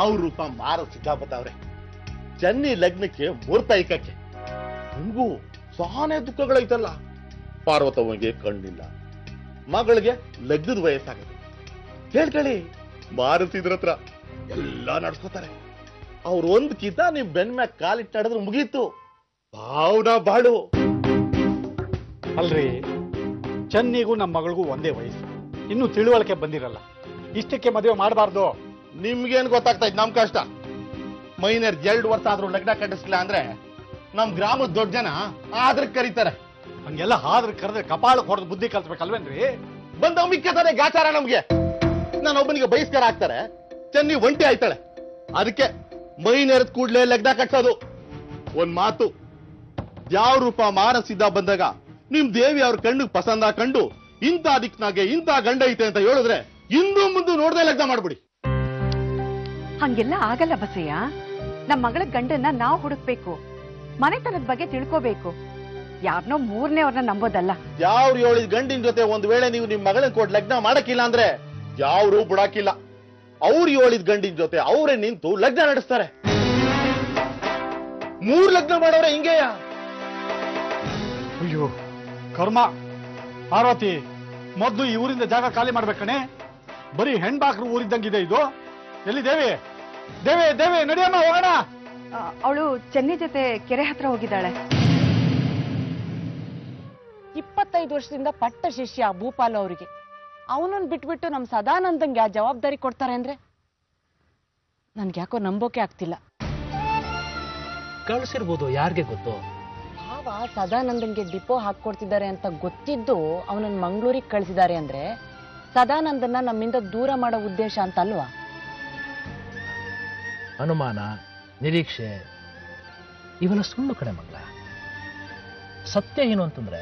ಯಾವ ರೂಪ ಮಾರ ಸಿಕ್ಕಾಪತ್ತವ್ರೆ. ಚನ್ನಿ ಲಗ್ನಕ್ಕೆ ಮುಹೂರ್ತ ಇಕ್ಕಕ್ಕೆ. ನಿಮ್ಗೂ ಸಾನೆ ದುಃಖಗಳೈತಲ್ಲ. ಪಾರ್ವತವ್ವನಿಗೆ ಕಣ್ಣಿಲ್ಲ, ಮಗಳಿಗೆ ಲಗ್ನದ ವಯಸ್ಸಾಗುತ್ತೆ. ಕೇಳ್ಕೊಳ್ಳಿ, ಮಾರುತಿದ್ರ ಹತ್ರ ಎಲ್ಲ ನಡ್ಸ್ಕೊತಾರೆ. ಅವ್ರು ಒಂದ್ಕಿಂತ ನಿಮ್ ಬೆನ್ ಮ್ಯಾಗ ಕಾಲಿಟ್ಟು ನಡೆದ್ರೆ ಮುಗೀತು. ಭಾವನಾ ಬಾಳು. ಅಲ್ರಿ, ಚನ್ನಿಗೂ ನಮ್ಮ ಮಗಳಿಗೂ ಒಂದೇ ವಯಸ್ಸು, ಇನ್ನು ತಿಳುವಳಿಕೆ ಬಂದಿರಲ್ಲ. ಇಷ್ಟಕ್ಕೆ ಮದುವೆ ಮಾಡಬಾರ್ದು. ನಿಮ್ಗೇನ್ ಗೊತ್ತಾಗ್ತಾ ಇದ್ ನಮ್ ಕಷ್ಟ. ಮೈನರ್ 2 ವರ್ಷ ಆದ್ರೂ ಲಗ್ನ ಕಟ್ಟಿಸ್ಲಿಲ್ಲ ಅಂದ್ರೆ ನಮ್ ಗ್ರಾಮದ ದೊಡ್ಡ ಜನ ಆದ್ರ ಕರೀತಾರೆ. ಹಂಗೆಲ್ಲ ಆದ್ರೆ ಕರೆದ್ರೆ ಕಪಾಳಕ್ಕೆ ಹೊಡೆದು ಬುದ್ಧಿ ಕಲ್ಸ್ಬೇಕಲ್ವೇನ್ರಿ? ಬಂದ ಮಿಕ್ಕತಾನೆ ಗಾಚಾರ ನಮ್ಗೆ. ನಾನು ಒಬ್ಬನಿಗೆ ಬಹಿಷ್ಕಾರ ಆಗ್ತಾರೆ, ಚನ್ನಿ ಒಂಟಿ ಆಯ್ತಾಳೆ. ಅದಕ್ಕೆ ಮೈನೇರದ ಕೂಡ್ಲೆ ಲಗ್ನ ಕಟ್ಸೋದು. ಒಂದ್ ಮಾತು, ಯಾವ ರೂಪ ಮಾರಸಿದ್ದ ಬಂದಾಗ ನಿಮ್ ದೇವಿ ಅವ್ರ ಕಣ್ಣಿಗೆ ಪಸಂದ ಕಂಡು ಇಂಥ ದಿಕ್ನಾಗೆ ಇಂಥ ಗಂಡ ಐತೆ ಅಂತ ಹೇಳಿದ್ರೆ ಇಂದು ಮುಂದೆ ನೋಡ್ದೆ ಲಗ್ನ ಮಾಡ್ಬಿಡಿ. ಹಂಗೆಲ್ಲ ಆಗಲ್ಲ ಬಸಯ್ಯ. ನಮ್ಮ ಮಗಳ ಗಂಡನ್ನ ನಾವು ಹುಡುಕ್ಬೇಕು, ಮನೆತನದ ಬಗ್ಗೆ ತಿಳ್ಕೋಬೇಕು. ಯಾರನ್ನೋ 3ನೇವ್ರನ್ನ ನಂಬೋದಲ್ಲ. ಯಾವ್ರು ಹೇಳಿದ ಗಂಡಿನ ಜೊತೆ ಒಂದ್ ವೇಳೆ ನೀವು ನಿಮ್ ಮಗಳನ್ನ ಕೊಟ್ಟು ಲಗ್ನ ಮಾಡಕ್ಕಿಲ್ಲ ಅಂದ್ರೆ ಯಾವ್ರು ಬಿಡಾಕಿಲ್ಲ. ಅವ್ರು ಹೇಳಿದ ಗಂಡಿನ ಜೊತೆ ಅವರೇ ನಿಂತು ಲಗ್ನ ನಡೆಸ್ತಾರೆ. 3 ಲಗ್ನ ಮಾಡೋರೆ ಹಿಂಗೆಯ? ಅಯ್ಯೋ ಕರ್ಮ. ಪಾರ್ವತಿ, ಮೊದ್ಲು ಈ ಊರಿಂದ ಜಾಗ ಖಾಲಿ ಮಾಡ್ಬೇಕಣೆ. ಬರೀ ಹೆಣ್ಬಾಕ್ರು ಊರಿದ್ದಂಗಿದೆ ಇದು. ಎಲ್ಲಿ ದೇವಿ? ದೇವಿ ದೇವಿ ನಡಿಯಮ್ಮ, ಹೋಗೋಣ. ಅವಳು ಚೆನ್ನಿ ಜೊತೆ ಕೆರೆ ಹತ್ರ ಹೋಗಿದ್ದಾಳೆ. 25 ವರ್ಷದಿಂದ ಪಟ್ಟ ಶಿಷ್ಯ ಭೂಪಾಲು ಅವರಿಗೆ. ಅವನನ್ನ ಬಿಟ್ಬಿಟ್ಟು ನಮ್ ಸದಾನಂದಂಗೆ ಆ ಜವಾಬ್ದಾರಿ ಕೊಡ್ತಾರೆ ಅಂದ್ರೆ ನನ್ಗೆ ಯಾಕೋ ನಂಬೋಕೆ ಆಗ್ತಿಲ್ಲ. ಕಳ್ಸಿರ್ಬೋದು, ಯಾರಿಗೆ ಗೊತ್ತು. ಭಾವ ಸದಾನಂದಂಗೆ ಡಿಪೋ ಹಾಕೊಡ್ತಿದ್ದಾರೆ ಅಂತ ಗೊತ್ತಿದ್ದು ಅವನನ್ನ ಮಂಗಳೂರಿಗೆ ಕಳಿಸಿದ್ದಾರೆ ಅಂದ್ರೆ ಸದಾನಂದನ್ನ ನಮ್ಮಿಂದ ದೂರ ಮಾಡೋ ಉದ್ದೇಶ ಅಂತ ಅಲ್ವಾ? ಅನುಮಾನ, ನಿರೀಕ್ಷೆ ಇವೆಲ್ಲ ಸುಳ್ಳು ಕಡೆ ಮಗಳ. ಸತ್ಯ ಏನು ಅಂತಂದ್ರೆ,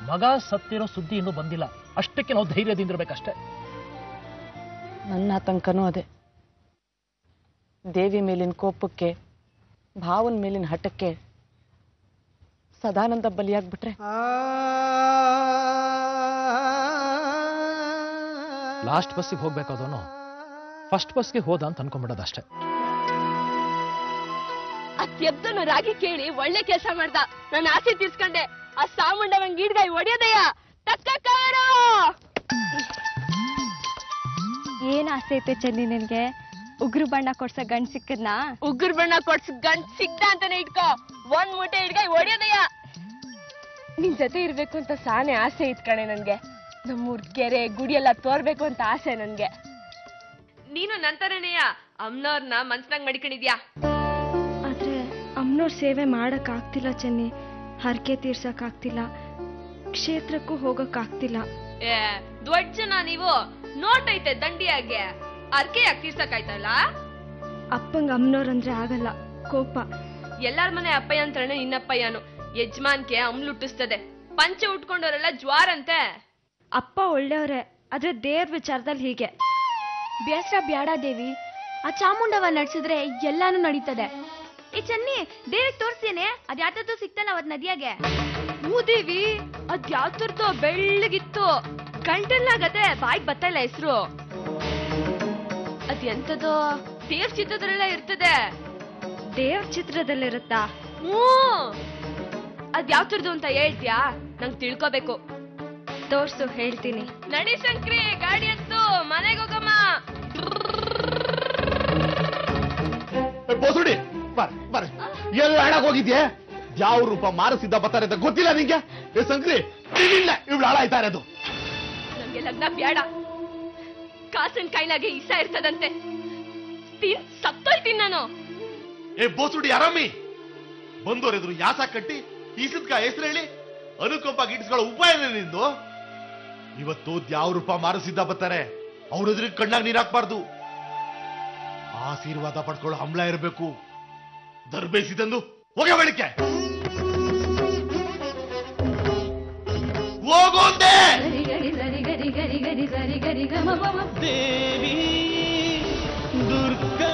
ಮಗ ಸತ್ತಿರೋ ಸುದ್ದಿ ಇನ್ನೂ ಬಂದಿಲ್ಲ. ಅಷ್ಟಕ್ಕೆ ನಾವು ಧೈರ್ಯದಿಂದಿರ್ಬೇಕಷ್ಟೇ. ನನ್ನ ಆತಂಕನೂ ಅದೇ. ದೇವಿ ಮೇಲಿನ ಕೋಪಕ್ಕೆ, ಭಾವನ ಮೇಲಿನ ಹಠಕ್ಕೆ ಸದಾನಂದ ಬಲಿಯಾಗ್ಬಿಟ್ರೆ ಲಾಸ್ಟ್ ಬಸ್ಸಿಗೆ ಹೋಗ್ಬೇಕಾದವನು ಫಸ್ಟ್ ಬಸ್ಗೆ ಹೋದ ಅಂತ ಅನ್ಕೊಂಡ್ಬಿಡೋದಷ್ಟೇ. ಅತ್ಯಬ್ದನು ರಾಗಿ ಕೇಳಿ ಒಳ್ಳೆ ಕೆಲಸ ಮಾಡ್ದ. ನನ್ನ ಆಸೆ ತೀರ್ಸ್ಕೊಂಡೆ. ಆ ಸಾಮುಂಡವಂಗ್ ಗೀಡ್ಗಾಯಿ ಹೊಡೆಯೋದಯ್ಯ. ತಕ್ಕಕ್ಕಾರೋ ಏನ್ ಆಸೆ ಐತೆ ಚೆನ್ನಿ ನಿನ್ಗೆ? ಉಗ್ರು ಬಣ್ಣ ಕೊಡ್ಸ ಗಂಡ್ ಸಿಕ್ಕದ್ನಾ? ಉಗ್ರು ಬಣ್ಣ ಕೊಡ್ಸ ಗಂಡ್ ಸಿಕ್ತ ಅಂತಾನೆ ಇಟ್ಕೋ. 1 ಮೂಟೆ ಹಿಡ್ಗಾಯಿ ಹೊಡೆಯೋದಯ್ಯ. ನಿನ್ ಜೊತೆ ಇರ್ಬೇಕು ಅಂತ ಸಾನೆ ಆಸೆ ಇತ್ ಕಣೆ ನನ್ಗೆ. ನಮ್ಮೂರ್ ಕೆರೆ ಗುಡಿ ಎಲ್ಲ ತೋರ್ಬೇಕು ಅಂತ ಆಸೆ ನನ್ಗೆ. ನೀನು ನಂತರನೇಯ ಅಮ್ನವ್ರನ್ನ ಮನ್ಸ್ನಾಗ್ ಮಡಿಕೊಂಡಿದ್ಯಾ. ಆದ್ರೆ ಅಮ್ಮನವ್ರ ಸೇವೆ ಮಾಡಕ್ ಆಗ್ತಿಲ್ಲ ಚೆನ್ನಿ. ಹರಕೆ ತೀರ್ಸಕ್ ಆಗ್ತಿಲ್ಲ, ಕ್ಷೇತ್ರಕ್ಕೂ ಹೋಗಕ್ ಆಗ್ತಿಲ್ಲ. ಏ ದೊಡ್ಡ ಜನ ನೀವು. ನೋಟೈತೆ ದಂಡಿಯಾಗೆ ಅರ್ಕೆ ಯಾಕೆ ತೀರ್ಸಕ್ಕಾಯ್ತಲ್ಲ. ಅಪ್ಪಂಗ ಅಮ್ಮನವ್ರಂದ್ರೆ ಆಗಲ್ಲ, ಕೋಪ. ಎಲ್ಲಾರ ಮನೆ ಅಪ್ಪಯ್ಯ ಅಂತಾನೆ ನಿನ್ನಪ್ಪಯ್ಯನು. ಯಜಮಾನ್ಕೆ ಅಮ್ಲುಟ್ಟಿಸ್ತದೆ. ಪಂಚೆ ಉಟ್ಕೊಂಡವರೆಲ್ಲ ಜ್ವಾರಂತೆ. ಅಪ್ಪ ಒಳ್ಳೆಯವ್ರೆ, ಆದ್ರೆ ದೇವ್ರ ವಿಚಾರದಲ್ಲಿ ಹೀಗೆ. ಬೇಸರ ಬ್ಯಾಡ ದೇವಿ, ಆ ಚಾಮುಂಡವ ನಡ್ಸಿದ್ರೆ ಎಲ್ಲಾನು ನಡೀತದೆ. ಏ ಚನ್ನಿ, ದೇವಿಗೆ ತೋರ್ಸೇನೆ, ಅದ್ಯಾತದ್ದು ಸಿಕ್ತಲ್ಲ ಅವತ್ ನದಿಯಾಗೆ. ಹೂ ದೇವಿ, ಅದ್ಯಾವ್ತರ್ದು ಬೆಳ್ಳಗಿತ್ತು. ಗಂಟೆಲ್ಲಾಗದೆ ಬಾಯಿಗೆ ಬತ್ತಲ್ಲ ಹೆಸರು. ಅದ್ಯಂತದೋ ದೇವ್ರ ಚಿತ್ರದಲ್ಲೆಲ್ಲ ಇರ್ತದೆ. ದೇವ್ರ ಚಿತ್ರದಲ್ಲಿರುತ್ತಾ? ಹ್ಞೂ. ಅದ್ಯಾವ್ತರ್ದು ಅಂತ ಹೇಳ್ತೀಯಾ? ನಂಗೆ ತಿಳ್ಕೋಬೇಕು. ತೋರ್ಸು, ಹೇಳ್ತೀನಿ. ನಡಿ ಶಂಕ್ರಿ, ಗಾಡಿ ಹತ್ತು, ಮನೆಗೆ ಹೋಗಮ್ಮ. ಬೋಸುಡಿ ಬರ್ ಎಲ್ಲ ಹಾಳಾಗ್ ಹೋಗಿದ್ಯೆ. ಯಾವ ರೂಪ ಮಾರಸಿದ್ದ ಬರ್ತಾರೆ ಅಂತ ಗೊತ್ತಿಲ್ಲ ನಿಂಗೆ? ಏ ಸಂಕ್ರಿ, ಇಲ್ಲ ಇವಳು ಹಾಳಾಯ್ತಾ ಇರೋದು. ನಂಗೆ ಲಗ್ನ ಬ್ಯಾಡ. ಕಾಸನ್ ಕೈಲಾಗೆ ಇಸ ಇರ್ತದಂತೆ. ಸತ್ತೋಯ್ತೀನಿ ನಾನು. ಏ ಬೋಸುಡಿ ಆರಾಮಿ, ಬಂದೋರೆದ್ರು ಯಾಸ ಕಟ್ಟಿ ಈಸದ್ಕ ಹೆಸರು ಹೇಳಿ ಅನುಕಂಪ ಗಿಟ್ಸ್ಕೊಳ್ಳೋ ಉಪಾಯ ನಿಂದು. ಇವತ್ತು ಯಾವ ರೂಪ ಮಾರಸಿದ್ದ ಬರ್ತಾರೆ, ಅವ್ರ ಎದುರಿಗೆ ಕಣ್ಣಾಗ ನೀರ್ ಹಾಕ್ಬಾರ್ದು. ಆಶೀರ್ವಾದ ಪಡ್ಕೊಳ್ಳೋ ಹಂಬಲ ಇರಬೇಕು. ದರ್ಬೇಸಿದಂದು ಹೋಗ ಬೆಳಿಗ್ಗೆ ಹೋಗೋಂದೆ. ದೇವಿ ದುರ್ಗಾ